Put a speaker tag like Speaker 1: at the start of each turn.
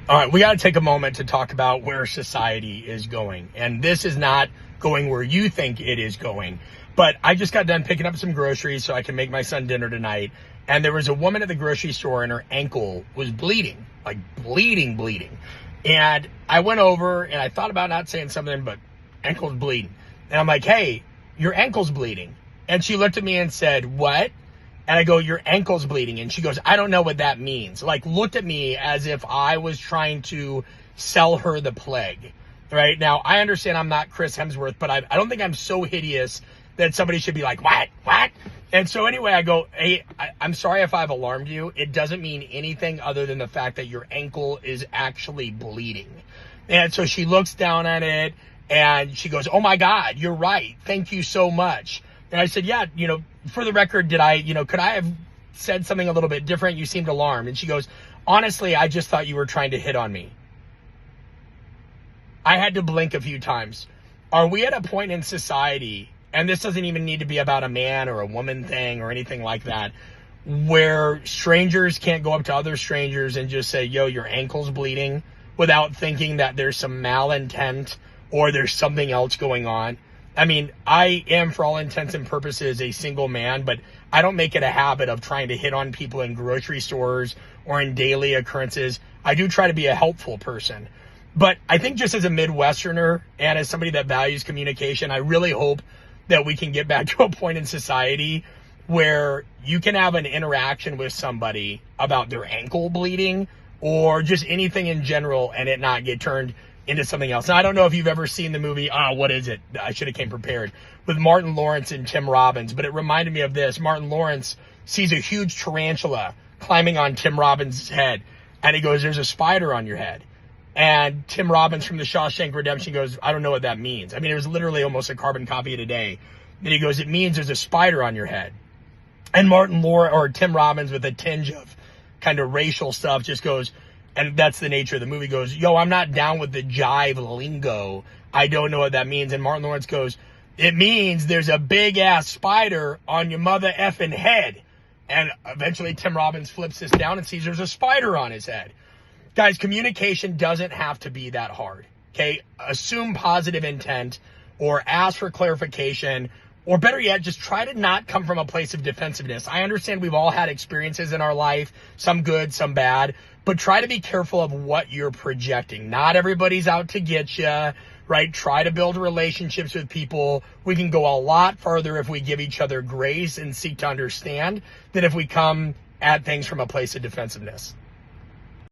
Speaker 1: All right, we got to take a moment to talk about where society is going. And this is not going where you think it is going. But I just got done picking up some groceries so I can make my son dinner tonight. And there was a woman at the grocery store and her ankle was bleeding, like bleeding. And I went over and I thought about not saying something, but ankle's bleeding. And I'm like, hey, your ankle's bleeding. And she looked at me and said, what? And I go, your ankle's bleeding. And she goes, I don't know what that means. Like, looked at me as if I was trying to sell her the plague. Right? Now, I understand I'm not Chris Hemsworth, but I don't think I'm so hideous that somebody should be like, what? And so anyway, I go, hey, I'm sorry if I've alarmed you. It doesn't mean anything other than the fact that your ankle is actually bleeding. And so she looks down at it and she goes, oh my God, you're right. Thank you so much. And I said, yeah, for the record, could I have said something a little bit different? You seemed alarmed. And she goes, honestly, I just thought you were trying to hit on me. I had to blink a few times. Are we at a point in society, and this doesn't even need to be about a man or a woman thing or anything like that, where strangers can't go up to other strangers and just say, yo, your ankle's bleeding, without thinking that there's some malintent or there's something else going on? I mean, I am, for all intents and purposes, a single man, but I don't make it a habit of trying to hit on people in grocery stores or in daily occurrences. I do try to be a helpful person. But I think just as a Midwesterner and as somebody that values communication, I really hope that we can get back to a point in society where you can have an interaction with somebody about their ankle bleeding or just anything in general and it not get turned into something else. Now, I don't know if you've ever seen the movie, what is it? I should have came prepared, with Martin Lawrence and Tim Robbins, but it reminded me of this. Martin Lawrence sees a huge tarantula climbing on Tim Robbins' head, and he goes, there's a spider on your head. And Tim Robbins from the Shawshank Redemption goes, I don't know what that means. I mean, it was literally almost a carbon copy of today. Then he goes, it means there's a spider on your head. And Tim Robbins, with a tinge of kind of racial stuff, just goes, and that's the nature of the movie, goes, yo, I'm not down with the jive lingo. I don't know what that means. And Martin Lawrence goes, it means there's a big ass spider on your mother effing head. And eventually Tim Robbins flips this down and sees there's a spider on his head. Guys, communication doesn't have to be that hard. Okay? Assume positive intent or ask for clarification, or better yet, just try to not come from a place of defensiveness. I understand we've all had experiences in our life, some good, some bad, but try to be careful of what you're projecting. Not everybody's out to get you, right? Try to build relationships with people. We can go a lot further if we give each other grace and seek to understand than if we come at things from a place of defensiveness.